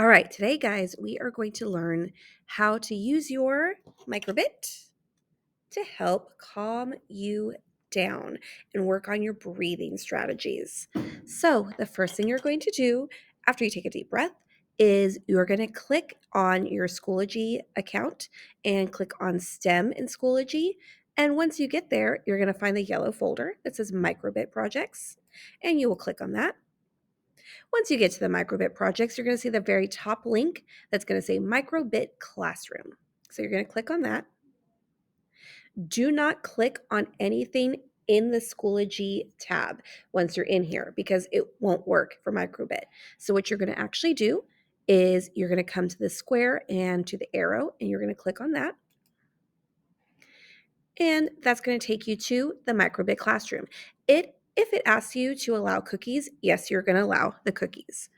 All right, today, guys, we are going to learn how to use your Microbit to help calm you down and work on your breathing strategies. So, the first thing you're going to do after you take a deep breath is you're going to click on your Schoology account and click on STEM in Schoology. And once you get there, you're going to find the yellow folder that says Microbit Projects, and you will click on that. Once you get to the Microbit projects, you're going to see the very top link that's going to say Microbit Classroom. So you're going to click on that. Do not click on anything in the Schoology tab once you're in here because it won't work for Microbit. So what you're going to actually do is you're going to come to the square and to the arrow, and you're going to click on that. And that's going to take you to the Microbit Classroom. If it asks you to allow cookies, yes, you're going to allow the cookies.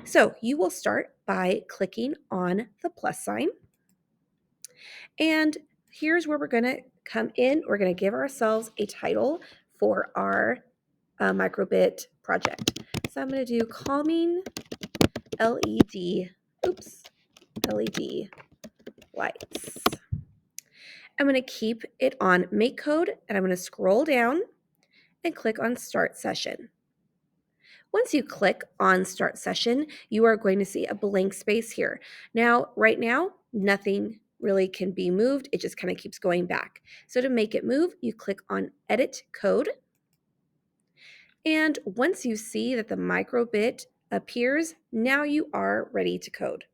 So you will start by clicking on the plus sign. And here's where we're going to come in. We're going to give ourselves a title for our Microbit project. So I'm going to do calming LED, LED lights. I'm going to keep it on make code, and I'm going to scroll down and click on start session. Once you click on start session, you are going to see a blank space here. Now, right now, nothing really can be moved. It just kind of keeps going back. So to make it move, you click on edit code. And once you see that the microbit appears, now you are ready to code.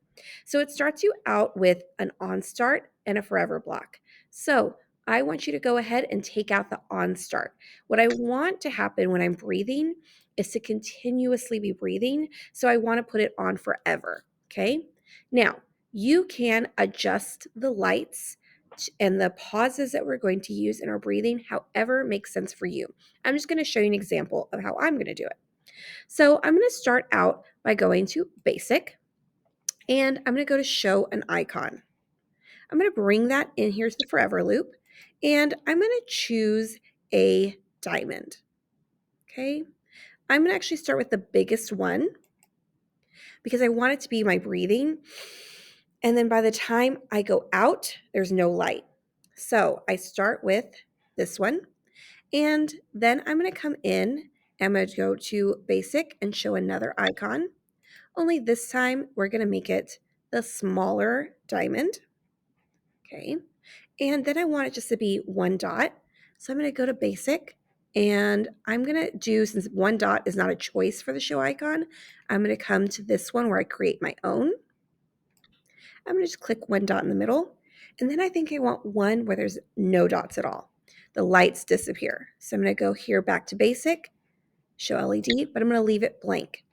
So it starts you out with an on start and a forever block. So I want you to go ahead and take out the on start. What I want to happen when I'm breathing is to continuously be breathing. So I want to put it on forever. Okay. Now you can adjust the lights and the pauses that we're going to use in our breathing, however makes sense for you. I'm just going to show you an example of how I'm going to do it. So I'm going to start out by going to basic, and I'm going to go to show an icon. I'm going to bring that in here to the forever loop, and I'm going to choose a diamond. Okay. I'm going to actually start with the biggest one because I want it to be my breathing. And then by the time I go out, there's no light. So I start with this one. And then I'm going to come in, I'm going to go to basic and show another icon. Only this time we're going to make it the smaller diamond. Okay. And then I want it just to be one dot. So I'm going to go to basic, and I'm going to do, since one dot is not a choice for the show icon, I'm going to come to this one where I create my own. I'm going to just click one dot in the middle. And then I think I want one where there's no dots at all. The lights disappear. So I'm going to go here back to basic, show LED, but I'm going to leave it blank.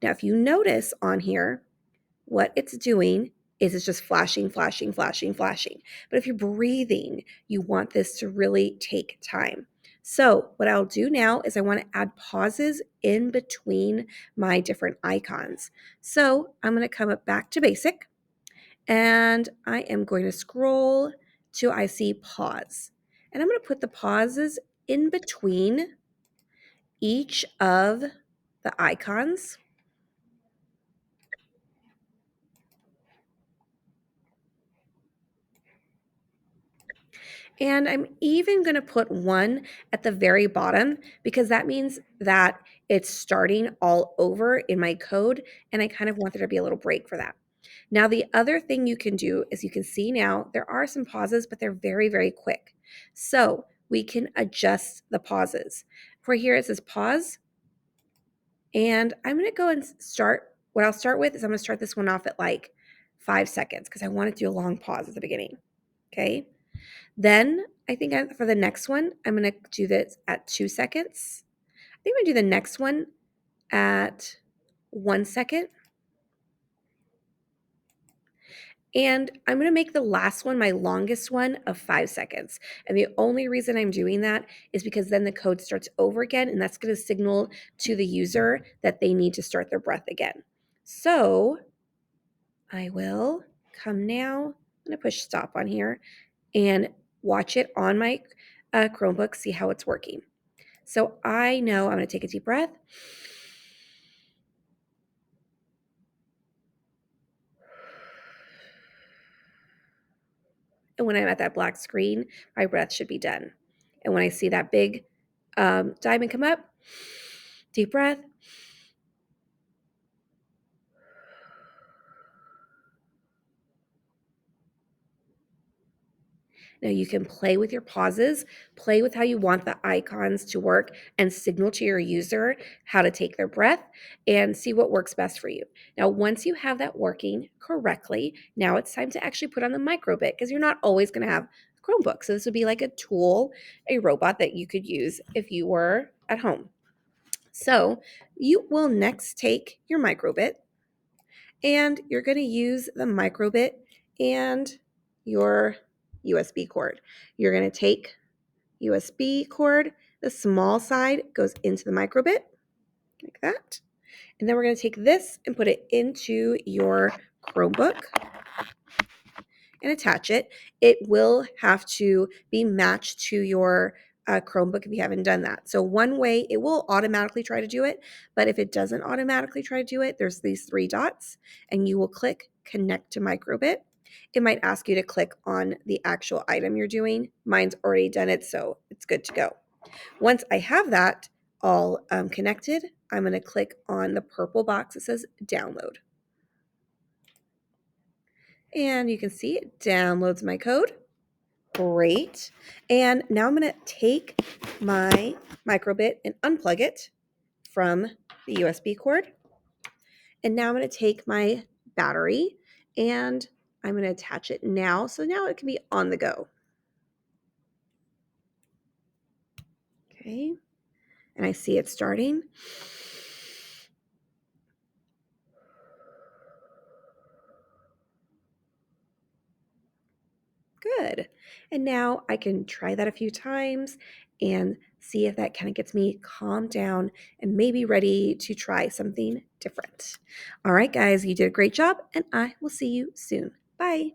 Now, if you notice on here, what it's doing is it's just flashing, flashing, flashing, flashing. But if you're breathing, you want this to really take time. So what I'll do now is I want to add pauses in between my different icons. So I'm going to come up back to basic, and I am going to scroll till I see pause. And I'm going to put the pauses in between each of the icons. And I'm even going to put one at the very bottom because that means that it's starting all over in my code, and I kind of want there to be a little break for that. Now, the other thing you can do is you can see now there are some pauses, but they're very, very quick. So we can adjust the pauses. For here, it says pause. And I'm going to go and start. What I'll start with is I'm going to start this one off at like 5 seconds because I want to do a long pause at the beginning. Okay. Then I think for the next one, I'm going to do this at 2 seconds. I think I'm going to do the next one at 1 second. And I'm going to make the last one, my longest one, of 5 seconds. And the only reason I'm doing that is because then the code starts over again, and that's going to signal to the user that they need to start their breath again. So I will come now. I'm going to push stop on here and watch it on my Chromebook, see how it's working. So I know I'm going to take a deep breath. And when I'm at that black screen, my breath should be done. And when I see that big diamond come up, deep breath. Now you can play with your pauses, play with how you want the icons to work, and signal to your user how to take their breath and see what works best for you. Now, once you have that working correctly, now it's time to actually put on the Microbit because you're not always going to have a Chromebook. So this would be like a tool, a robot that you could use if you were at home. So you will next take your Microbit and you're going to use the Microbit and your USB cord. You're going to take USB cord, the small side goes into the Microbit like that. And then we're going to take this and put it into your Chromebook and attach it. It will have to be matched to your Chromebook if you haven't done that. So one way, it will automatically try to do it, but if it doesn't automatically try to do it, there's these 3 dots and you will click connect to Microbit. It might ask you to click on the actual item you're doing. Mine's already done it, so it's good to go. Once I have that all connected, I'm going to click on the purple box that says download. And you can see it downloads my code. Great. And now I'm going to take my Microbit and unplug it from the USB cord. And now I'm going to take my battery and I'm going to attach it now. So now it can be on the go. Okay. And I see it starting. Good. And now I can try that a few times and see if that kind of gets me calmed down and maybe ready to try something different. All right, guys, you did a great job, and I will see you soon. Bye.